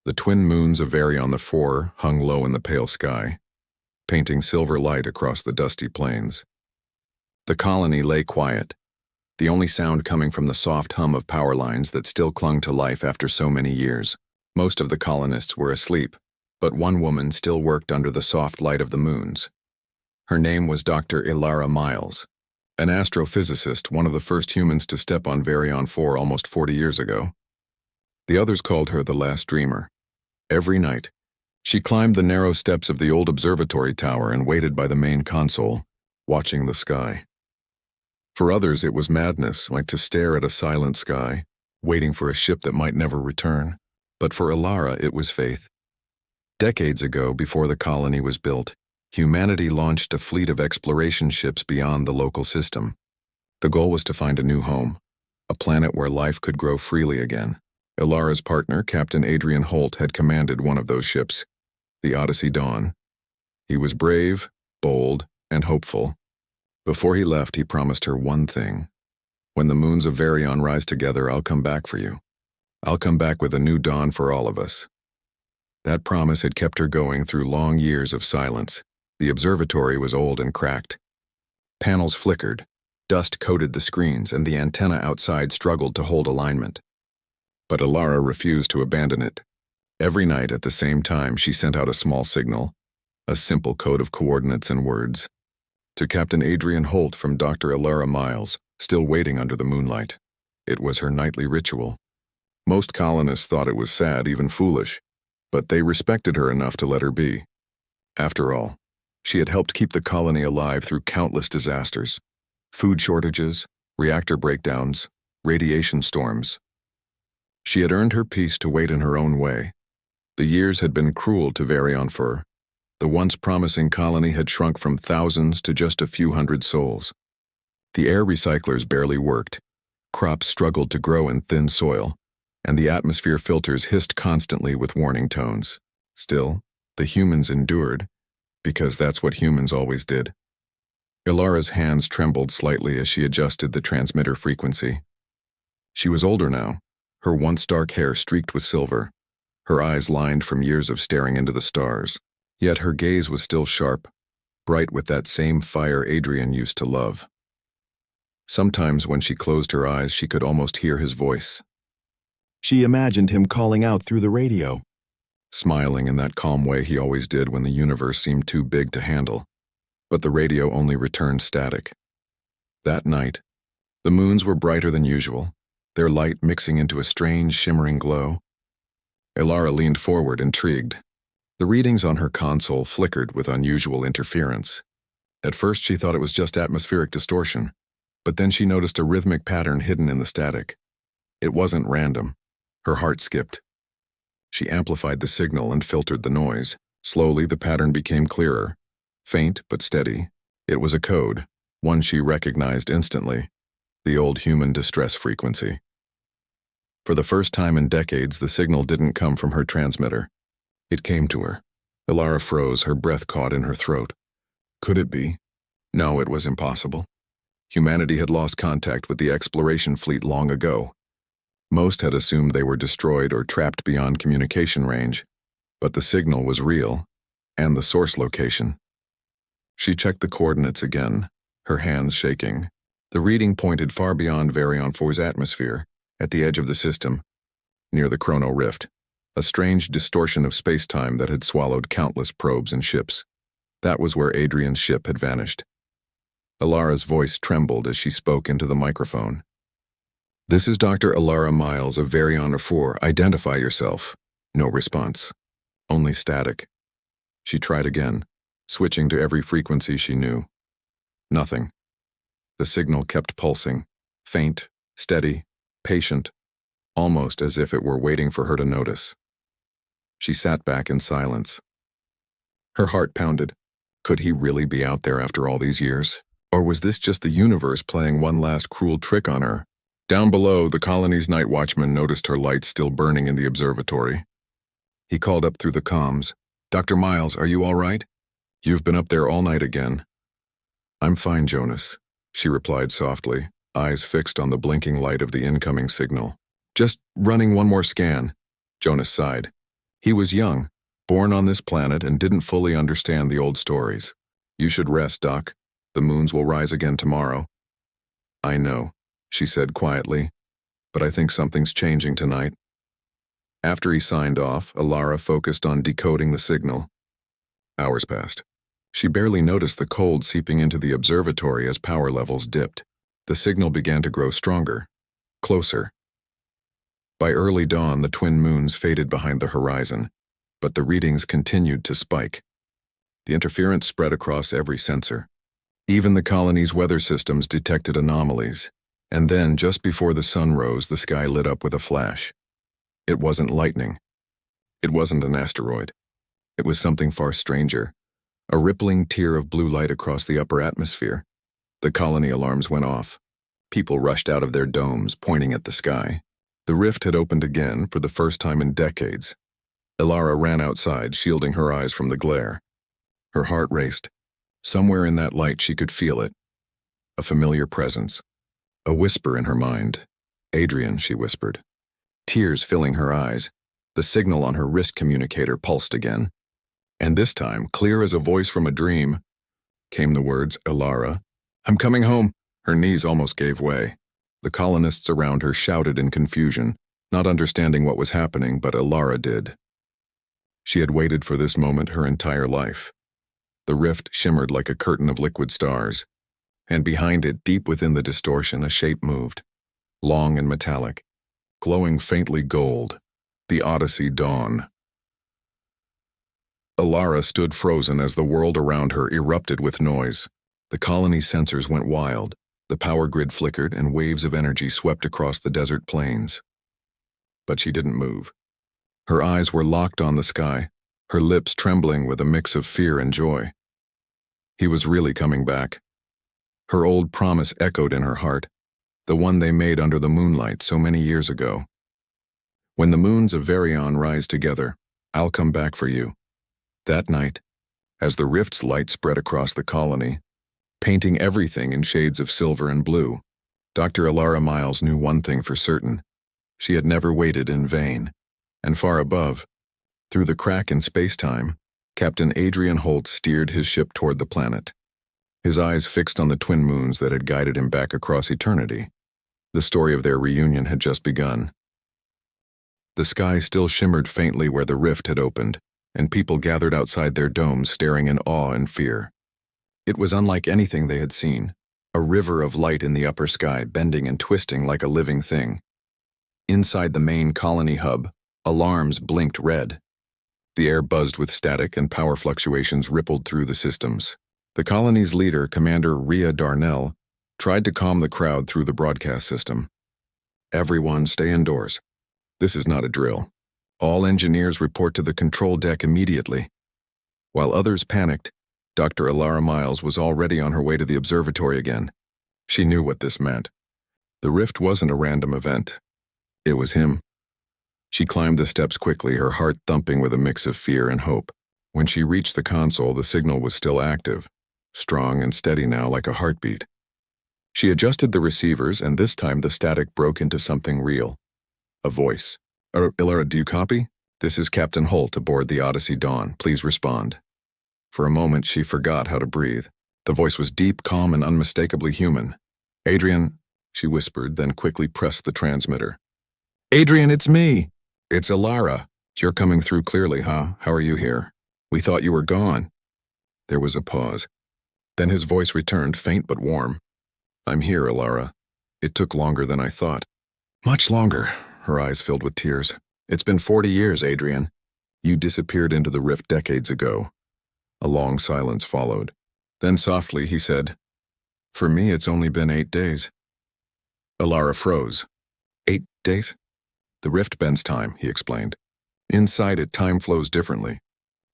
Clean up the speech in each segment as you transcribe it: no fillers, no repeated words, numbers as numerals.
The twin moons of Varion IV hung low in the pale sky, painting silver light across the dusty plains. The colony lay quiet, the only sound coming from the soft hum of power lines that still clung to life after so many years. Most of the colonists were asleep, but one woman still worked under the soft light of the moons. Her name was Dr. Ilara Miles, an astrophysicist, one of the first humans to step on Varion IV almost 40 years ago. The others called her the last dreamer. Every night, she climbed the narrow steps of the old observatory tower and waited by the main console, watching the sky. For others, it was madness, like to stare at a silent sky, waiting for a ship that might never return. But for Ilara, it was faith. Decades ago, before the colony was built, humanity launched a fleet of exploration ships beyond the local system. The goal was to find a new home, a planet where life could grow freely again. Ilara's partner, Captain Adrian Holt, had commanded one of those ships, the Odyssey Dawn. He was brave, bold, and hopeful. Before he left, he promised her one thing. When the moons of Varion rise together, I'll come back for you. I'll come back with a new dawn for all of us. That promise had kept her going through long years of silence. The observatory was old and cracked. Panels flickered, dust coated the screens, and the antenna outside struggled to hold alignment. But Ilara refused to abandon it. Every night at the same time, she sent out a small signal, a simple code of coordinates and words, to Captain Adrian Holt from Dr. Ilara Miles, still waiting under the moonlight. It was her nightly ritual. Most colonists thought it was sad, even foolish, but they respected her enough to let her be. After all, she had helped keep the colony alive through countless disasters: food shortages, reactor breakdowns, radiation storms. She had earned her peace to wait in her own way. The years had been cruel to Varion IV. The once promising colony had shrunk from thousands to just a few hundred souls. The air recyclers barely worked, crops struggled to grow in thin soil, and the atmosphere filters hissed constantly with warning tones. Still, the humans endured, because that's what humans always did. Ilara's hands trembled slightly as she adjusted the transmitter frequency. She was older now, her once dark hair streaked with silver, her eyes lined from years of staring into the stars. Yet her gaze was still sharp, bright with that same fire Adrian used to love. Sometimes when she closed her eyes, she could almost hear his voice. She imagined him calling out through the radio, smiling in that calm way he always did when the universe seemed too big to handle. But the radio only returned static. That night, the moons were brighter than usual, their light mixing into a strange, shimmering glow. Ilara leaned forward, intrigued. The readings on her console flickered with unusual interference. At first she thought it was just atmospheric distortion, but then she noticed a rhythmic pattern hidden in the static. It wasn't random. Her heart skipped. She amplified the signal and filtered the noise. Slowly the pattern became clearer, faint but steady. It was a code, one she recognized instantly, the old human distress frequency. For the first time in decades, the signal didn't come from her transmitter. It came to her. Ilara froze, her breath caught in her throat. Could it be? No, it was impossible. Humanity had lost contact with the exploration fleet long ago. Most had assumed they were destroyed or trapped beyond communication range, but the signal was real, and the source location. She checked the coordinates again, her hands shaking. The reading pointed far beyond Varion IV's atmosphere, at the edge of the system, near the chrono rift, a strange distortion of space-time that had swallowed countless probes and ships. That was where Adrian's ship had vanished. Ilara's voice trembled as she spoke into the microphone. "This is Dr. Ilara Miles of Varion IV. Identify yourself." No response. Only static. She tried again, switching to every frequency she knew. Nothing. The signal kept pulsing, faint, steady, patient, almost as if it were waiting for her to notice. She sat back in silence. Her heart pounded. Could he really be out there after all these years? Or was this just the universe playing one last cruel trick on her? Down below, the colony's night watchman noticed her lights still burning in the observatory. He called up through the comms. "Dr. Miles, are you all right? You've been up there all night again." "I'm fine, Jonas," she replied softly, eyes fixed on the blinking light of the incoming signal. "Just running one more scan." Jonas sighed. He was young, born on this planet, and didn't fully understand the old stories. "You should rest, Doc. The moons will rise again tomorrow." "I know," she said quietly, "but I think something's changing tonight." After he signed off, Alara focused on decoding the signal. Hours passed. She barely noticed the cold seeping into the observatory as power levels dipped. The signal began to grow stronger, closer. By early dawn, the twin moons faded behind the horizon, but the readings continued to spike. The interference spread across every sensor. Even the colony's weather systems detected anomalies, and then, just before the sun rose, the sky lit up with a flash. It wasn't lightning. It wasn't an asteroid. It was something far stranger, a rippling tear of blue light across the upper atmosphere. The colony alarms went off. People rushed out of their domes, pointing at the sky. The rift had opened again for the first time in decades. Alara ran outside, shielding her eyes from the glare. Her heart raced. Somewhere in that light she could feel it. A familiar presence. A whisper in her mind. "Adrian," she whispered. Tears filling her eyes. The signal on her wrist communicator pulsed again. And this time, clear as a voice from a dream, came the words, "Alara, I'm coming home." Her knees almost gave way. The colonists around her shouted in confusion, not understanding what was happening, but Alara did. She had waited for this moment her entire life. The rift shimmered like a curtain of liquid stars, and behind it, deep within the distortion, a shape moved, long and metallic, glowing faintly gold, the Odyssey Dawn. Alara stood frozen as the world around her erupted with noise. The colony's sensors went wild, the power grid flickered, and waves of energy swept across the desert plains. But she didn't move. Her eyes were locked on the sky, her lips trembling with a mix of fear and joy. He was really coming back. Her old promise echoed in her heart, the one they made under the moonlight so many years ago. "When the moons of Varion rise together, I'll come back for you." That night, as the rift's light spread across the colony, painting everything in shades of silver and blue, Dr. Alara Miles knew one thing for certain. She had never waited in vain. And far above, through the crack in space-time, Captain Adrian Holt steered his ship toward the planet, his eyes fixed on the twin moons that had guided him back across eternity. The story of their reunion had just begun. The sky still shimmered faintly where the rift had opened, and people gathered outside their domes staring in awe and fear. It was unlike anything they had seen, a river of light in the upper sky, bending and twisting like a living thing. Inside the main colony hub, alarms blinked red. The air buzzed with static, and power fluctuations rippled through the systems. The colony's leader, Commander Rhea Darnell, tried to calm the crowd through the broadcast system. "Everyone stay indoors. This is not a drill. All engineers report to the control deck immediately." While others panicked, Dr. Alara Miles was already on her way to the observatory again. She knew what this meant. The rift wasn't a random event. It was him. She climbed the steps quickly, her heart thumping with a mix of fear and hope. When she reached the console, the signal was still active, strong and steady now like a heartbeat. She adjusted the receivers, and this time the static broke into something real. A voice. "Alara, do you copy? This is Captain Holt aboard the Odyssey Dawn. Please respond." For a moment, she forgot how to breathe. The voice was deep, calm, and unmistakably human. "Adrian," she whispered, then quickly pressed the transmitter. "Adrian, it's me." "It's Alara. You're coming through clearly, huh? How are you here? We thought you were gone." There was a pause. Then his voice returned, faint but warm. "I'm here, Alara. It took longer than I thought." "Much longer." Her eyes filled with tears. "It's been 40 years, Adrian. You disappeared into the rift decades ago." A long silence followed. Then softly he said, "For me, it's only been 8 days." Alara froze. 8 days? "The rift bends time," he explained. "Inside it, time flows differently.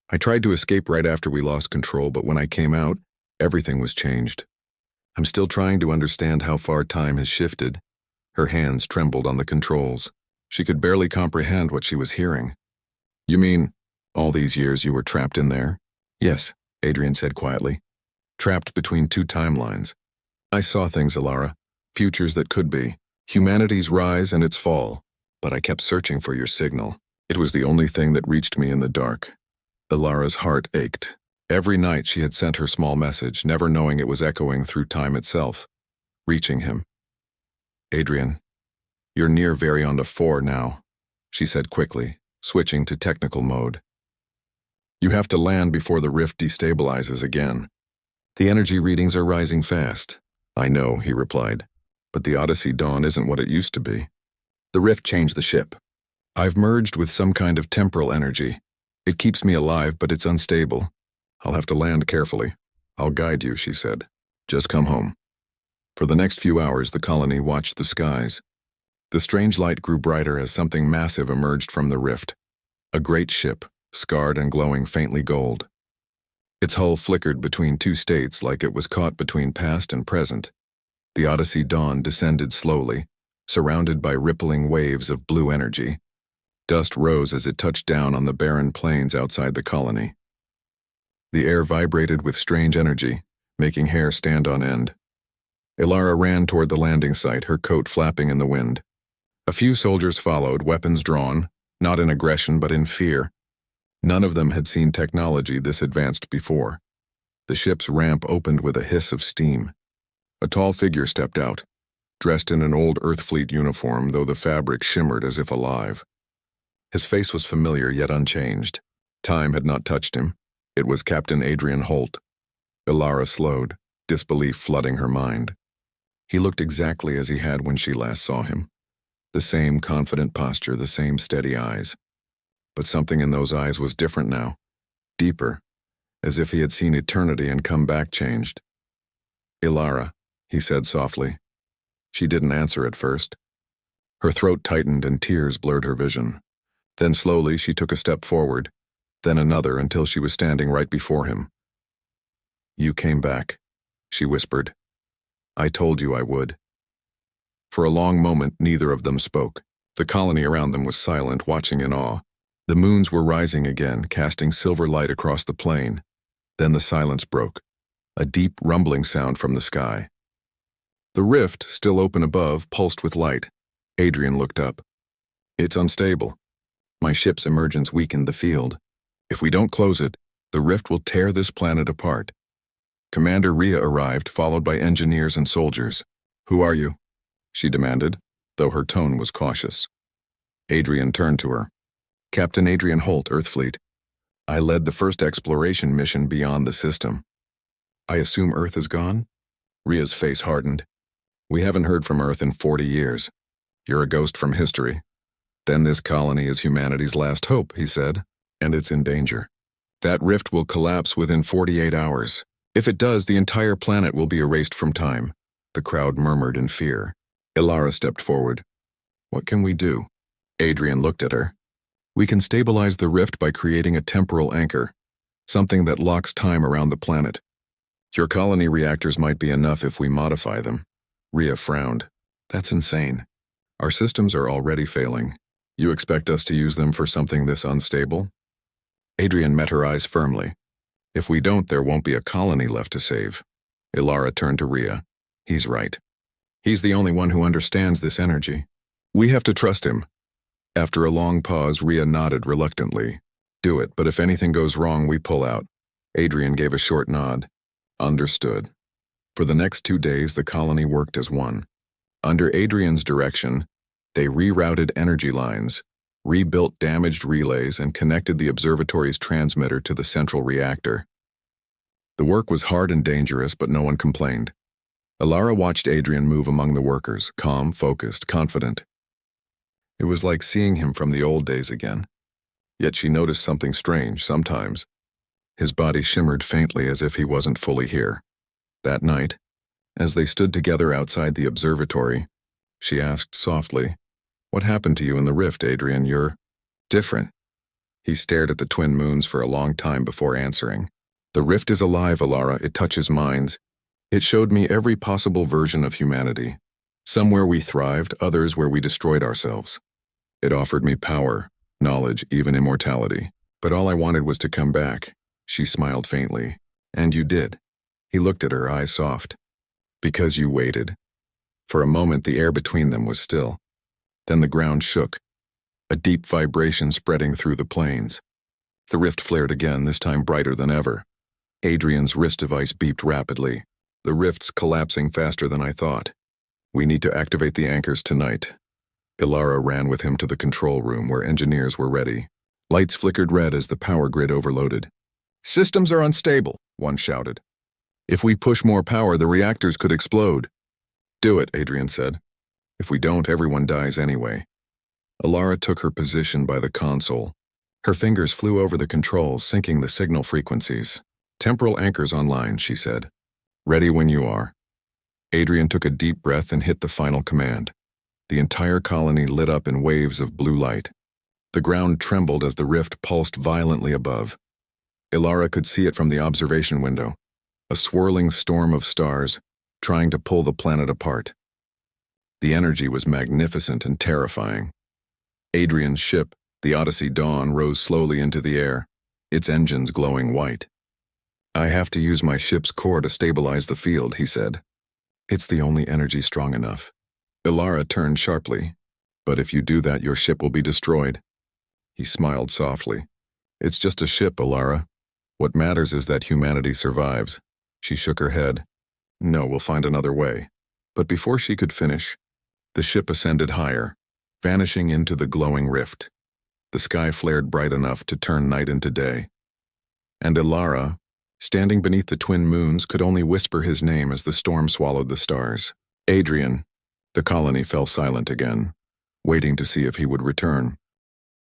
I tried to escape right after we lost control, but when I came out, everything was changed. I'm still trying to understand how far time has shifted." Her hands trembled on the controls. She could barely comprehend what she was hearing. "You mean, all these years you were trapped in there?" "Yes," Adrian said quietly. "Trapped between 2 timelines. I saw things, Alara, futures that could be, humanity's rise and its fall, but I kept searching for your signal. It was the only thing that reached me in the dark. Ilara's heart ached. Every night she had sent her small message, never knowing it was echoing through time itself, reaching him. "Adrian, you're near Varionda 4 now," she said quickly, switching to technical mode. "You have to land before the rift destabilizes again. The energy readings are rising fast." "I know," he replied, "but the Odyssey Dawn isn't what it used to be. The rift changed the ship. I've merged with some kind of temporal energy. It keeps me alive, but it's unstable. I'll have to land carefully." "I'll guide you," she said. "Just come home." For the next few hours, the colony watched the skies. The strange light grew brighter as something massive emerged from the rift. A great ship, scarred and glowing faintly gold. Its hull flickered between two states like it was caught between past and present. The Odyssey Dawn descended slowly, surrounded by rippling waves of blue energy. Dust rose as it touched down on the barren plains outside the colony. The air vibrated with strange energy, making hair stand on end. Ilara ran toward the landing site, her coat flapping in the wind. A few soldiers followed, weapons drawn, not in aggression but in fear. None of them had seen technology this advanced before. The ship's ramp opened with a hiss of steam. A tall figure stepped out, dressed in an old Earthfleet uniform, though the fabric shimmered as if alive. His face was familiar yet unchanged. Time had not touched him. It was Captain Adrian Holt. Ilara slowed, disbelief flooding her mind. He looked exactly as he had when she last saw him. The same confident posture, the same steady eyes. But something in those eyes was different now, deeper, as if he had seen eternity and come back changed. "Ilara," he said softly. She didn't answer at first. Her throat tightened and tears blurred her vision. Then slowly she took a step forward, then another until she was standing right before him. "You came back," she whispered. "I told you I would." For a long moment, neither of them spoke. The colony around them was silent, watching in awe. The moons were rising again, casting silver light across the plain. Then the silence broke, a deep rumbling sound from the sky. The rift, still open above, pulsed with light. Adrian looked up. "It's unstable. My ship's emergence weakened the field. If we don't close it, the rift will tear this planet apart." Commander Rhea arrived, followed by engineers and soldiers. "Who are you?" she demanded, though her tone was cautious. Adrian turned to her. "Captain Adrian Holt, Earthfleet. I led the first exploration mission beyond the system." "I assume Earth is gone?" Rhea's face hardened. "We haven't heard from Earth in 40 years. You're a ghost from history." "Then this colony is humanity's last hope," he said, "and it's in danger. That rift will collapse within 48 hours. If it does, the entire planet will be erased from time." The crowd murmured in fear. Ilara stepped forward. "What can we do?" Adrian looked at her. "We can stabilize the rift by creating a temporal anchor, something that locks time around the planet. Your colony reactors might be enough if we modify them." Rhea frowned. "That's insane. Our systems are already failing. You expect us to use them for something this unstable?" Adrian met her eyes firmly. "If we don't, there won't be a colony left to save." Ilara turned to Rhea. "He's right. He's the only one who understands this energy. We have to trust him." After a long pause, Rhea nodded reluctantly. "Do it, but if anything goes wrong, we pull out." Adrian gave a short nod. "Understood." For the next 2 days, the colony worked as one. Under Adrian's direction, they rerouted energy lines, rebuilt damaged relays, and connected the observatory's transmitter to the central reactor. The work was hard and dangerous, but no one complained. Ilara watched Adrian move among the workers, calm, focused, confident. It was like seeing him from the old days again. Yet she noticed something strange sometimes. His body shimmered faintly as if he wasn't fully here. That night, as they stood together outside the observatory, she asked softly, "What happened to you in the rift, Adrian? You're different." He stared at the twin moons for a long time before answering. "The rift is alive, Ilara. It touches minds. It showed me every possible version of humanity. Some where we thrived, others where we destroyed ourselves. It offered me power, knowledge, even immortality. But all I wanted was to come back." She smiled faintly. "And you did." He looked at her, eyes soft. "Because you waited." For a moment, the air between them was still. Then the ground shook. a deep vibration spreading through the planes. The rift flared again, this time brighter than ever. Adrian's wrist device beeped rapidly. The rift's collapsing faster than I thought. We need to activate the anchors tonight. Ilara ran with him to the control room where engineers were ready. Lights flickered red as the power grid overloaded. "Systems are unstable," one shouted. "If we push more power, the reactors could explode." "Do it," Adrian said. "If we don't, everyone dies anyway." Ilara took her position by the console. Her fingers flew over the controls, syncing the signal frequencies. "Temporal anchors online," she said. "Ready when you are." Adrian took a deep breath and hit the final command. The entire colony lit up in waves of blue light. The ground trembled as the rift pulsed violently above. Ilara could see it from the observation window, a swirling storm of stars trying to pull the planet apart. The energy was magnificent and terrifying. Adrian's ship, the Odyssey Dawn, rose slowly into the air, its engines glowing white. "I have to use my ship's core to stabilize the field," he said. "It's the only energy strong enough." Ilara turned sharply. "But if you do that, your ship will be destroyed." He smiled softly. "It's just a ship, Ilara. What matters is that humanity survives." She shook her head. "No, we'll find another way." But before she could finish, the ship ascended higher, vanishing into the glowing rift. The sky flared bright enough to turn night into day. And Ilara, standing beneath the twin moons, could only whisper his name as the storm swallowed the stars. "Adrian." The colony fell silent again, waiting to see if he would return.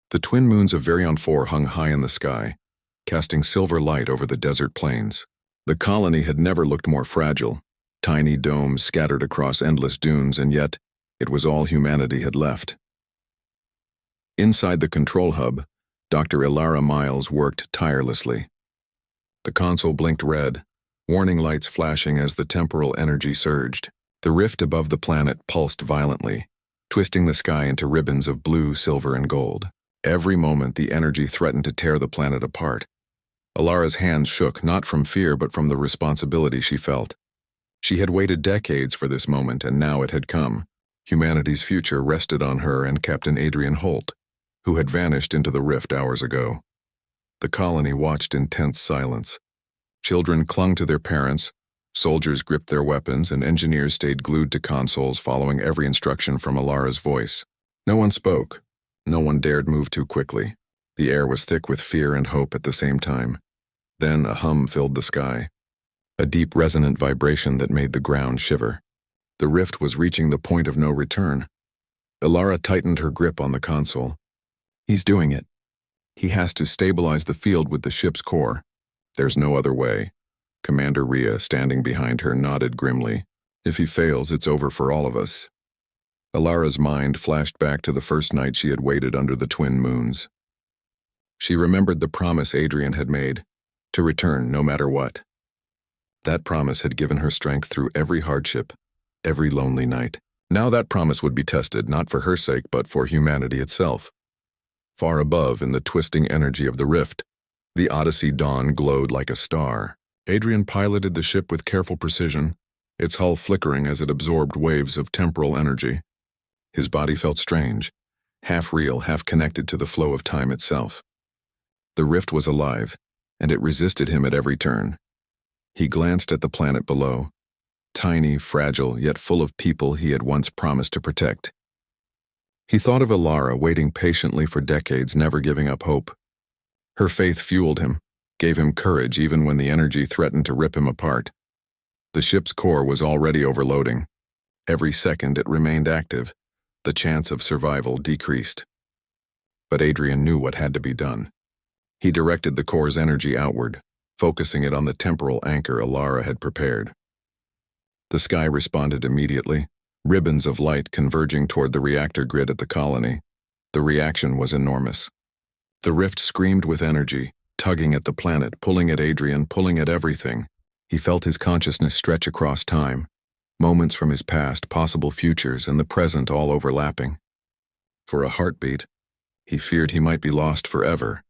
The twin moons of Varion 4 hung high in the sky, casting silver light over the desert plains. The colony had never looked more fragile, tiny domes scattered across endless dunes, and yet it was all humanity had left. Inside the control hub, Dr. Ilara Miles worked tirelessly. The console blinked red, warning lights flashing as the temporal energy surged. The rift above the planet pulsed violently, twisting the sky into ribbons of blue, silver, and gold. Every moment, the energy threatened to tear the planet apart. Ilara's hands shook, not from fear but from the responsibility she felt. She had waited decades for this moment, and now it had come. Humanity's future rested on her and Captain Adrian Holt, who had vanished into the rift hours ago. The colony watched in tense silence. Children clung to their parents, soldiers gripped their weapons, and engineers stayed glued to consoles, following every instruction from Ilara's voice. No one spoke. No one dared move too quickly. The air was thick with fear and hope at the same time. Then a hum filled the sky, a deep resonant vibration that made the ground shiver. The rift was reaching the point of no return. Ilara tightened her grip on the console. "He's doing it. He has to stabilize the field with the ship's core. There's no other way." Commander Rhea, standing behind her, nodded grimly. "If he fails, it's over for all of us." Ilara's mind flashed back to the first night she had waited under the twin moons. She remembered the promise Adrian had made, to return no matter what. That promise had given her strength through every hardship, every lonely night. Now that promise would be tested, not for her sake, but for humanity itself. Far above, in the twisting energy of the rift, the Odyssey Dawn glowed like a star. Adrian piloted the ship with careful precision, its hull flickering as it absorbed waves of temporal energy. His body felt strange, half real, half connected to the flow of time itself. The rift was alive, and it resisted him at every turn. He glanced at the planet below, tiny, fragile, yet full of people he had once promised to protect. He thought of Ilara, waiting patiently for decades, never giving up hope. Her faith fueled him, gave him courage even when the energy threatened to rip him apart. The ship's core was already overloading. Every second it remained active, the chance of survival decreased. But Adrian knew what had to be done. He directed the core's energy outward, focusing it on the temporal anchor Ilara had prepared. The sky responded immediately, ribbons of light converging toward the reactor grid at the colony. The reaction was enormous. The rift screamed with energy, tugging at the planet, pulling at Adrian, pulling at everything. He felt his consciousness stretch across time, moments from his past, possible futures, and the present all overlapping. For a heartbeat, he feared he might be lost forever,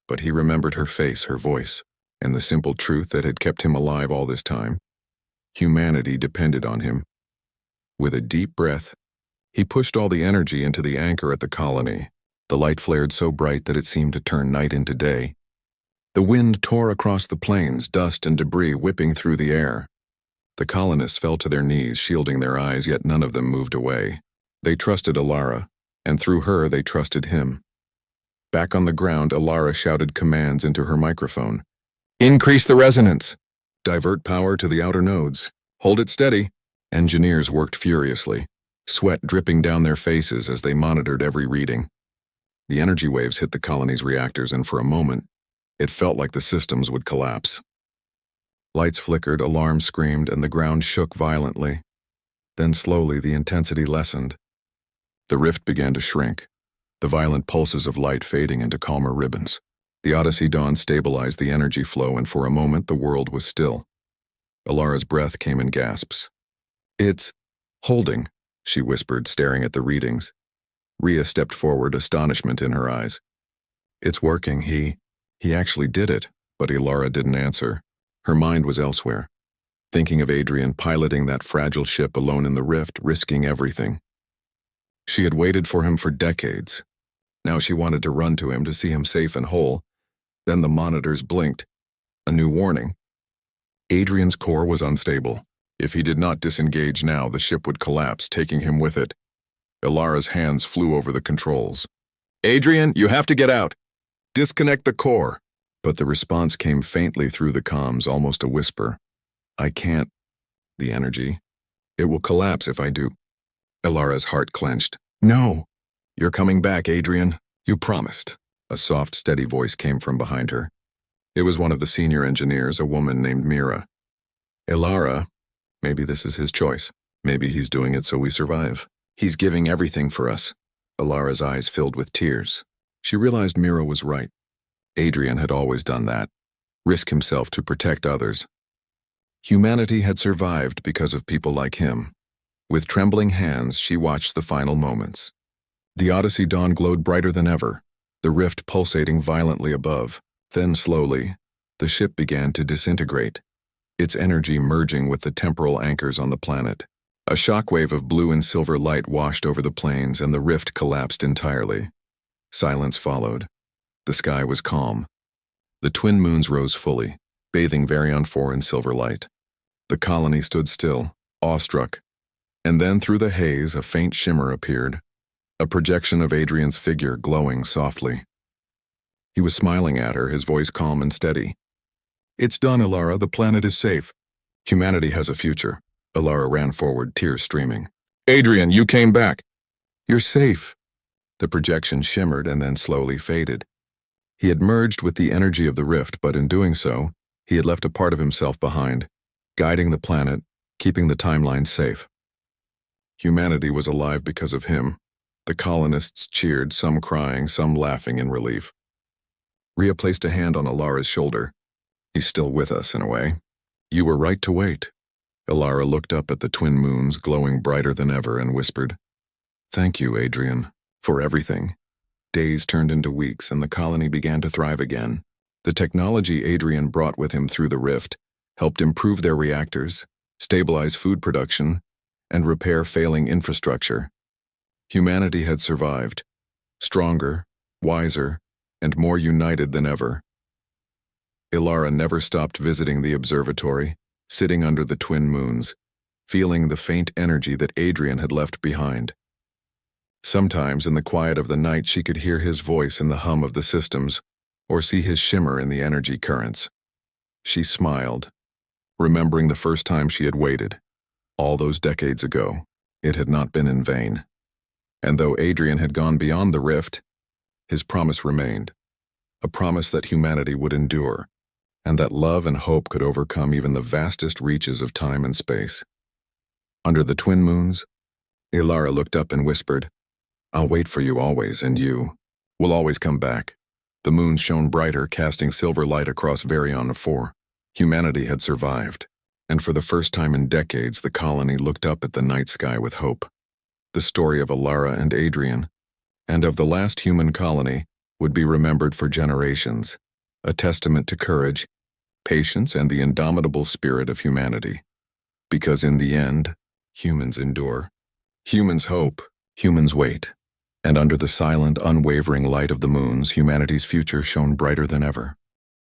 but he remembered her face, her voice, and the simple truth that had kept him alive all this time. Humanity depended on him. With a deep breath, he pushed all the energy into the anchor at the colony, The light flared so bright that it seemed to turn night into day. The wind tore across the plains, dust and debris whipping through the air. The colonists fell to their knees, shielding their eyes, yet none of them moved away. They trusted Alara, and through her they trusted him. Back on the ground, Alara shouted commands into her microphone. "Increase the resonance! Divert power to the outer nodes. Hold it steady." Engineers worked furiously, sweat dripping down their faces as they monitored every reading. The energy waves hit the colony's reactors, and for a moment, it felt like the systems would collapse. Lights flickered, alarms screamed, and the ground shook violently. Then slowly the intensity lessened. The rift began to shrink, the violent pulses of light fading into calmer ribbons. The Odyssey Dawn stabilized the energy flow, and for a moment the world was still. Alara's breath came in gasps. "It's holding," she whispered, staring at the readings. Rhea stepped forward, astonishment in her eyes. "It's working, he actually did it," but Alara didn't answer. Her mind was elsewhere, thinking of Adrian piloting that fragile ship alone in the rift, risking everything. She had waited for him for decades. Now she wanted to run to him to see him safe and whole. Then the monitors blinked. A new warning. Adrian's core was unstable. If he did not disengage now, the ship would collapse, taking him with it. Alara's hands flew over the controls. "Adrian, you have to get out! Disconnect the core!" But the response came faintly through the comms, almost a whisper. "I can't. The energy. It will collapse if I do." Alara's heart clenched. "No! You're coming back, Adrian. You promised." A soft, steady voice came from behind her. It was one of the senior engineers, a woman named Mira. "Alara, maybe this is his choice. Maybe he's doing it so we survive. He's giving everything for us." Alara's eyes filled with tears. She realized Mira was right. Adrian had always done that, risk himself to protect others. Humanity had survived because of people like him. With trembling hands, she watched the final moments. The Odyssey Dawn glowed brighter than ever, the rift pulsating violently above. Then slowly, the ship began to disintegrate, its energy merging with the temporal anchors on the planet. A shockwave of blue and silver light washed over the plains, and the rift collapsed entirely. Silence followed. The sky was calm. The twin moons rose fully, bathing Varian 4 in silver light. The colony stood still, awestruck. And then through the haze, a faint shimmer appeared, a projection of Adrian's figure glowing softly. He was smiling at her, his voice calm and steady. "It's done, Alara. The planet is safe. Humanity has a future." Alara ran forward, tears streaming. "Adrian, you came back. You're safe." The projection shimmered and then slowly faded. He had merged with the energy of the rift, but in doing so, he had left a part of himself behind, guiding the planet, keeping the timeline safe. Humanity was alive because of him. The colonists cheered, some crying, some laughing in relief. Rhea placed a hand on Alara's shoulder. "He's still with us, in a way. You were right to wait." Alara looked up at the twin moons, glowing brighter than ever, and whispered, "Thank you, Adrian, for everything." Days turned into weeks, and the colony began to thrive again. The technology Adrian brought with him through the rift helped improve their reactors, stabilize food production, and repair failing infrastructure. Humanity had survived, stronger, wiser, and more united than ever. Alara never stopped visiting the observatory, sitting under the twin moons, feeling the faint energy that Adrian had left behind. Sometimes in the quiet of the night she could hear his voice in the hum of the systems, or see his shimmer in the energy currents. She smiled, remembering the first time she had waited. All those decades ago, it had not been in vain. And though Adrian had gone beyond the rift, his promise remained, a promise that humanity would endure, and that love and hope could overcome even the vastest reaches of time and space. Under the twin moons, Alara looked up and whispered, "I'll wait for you always, and you will always come back." The moons shone brighter, casting silver light across Varian 4. Humanity had survived, and for the first time in decades, the colony looked up at the night sky with hope. The story of Alara and Adrian, and of the last human colony, would be remembered for generations, a testament to courage, patience, and the indomitable spirit of humanity. Because in the end, humans endure. Humans hope. Humans wait. And under the silent, unwavering light of the moons, humanity's future shone brighter than ever.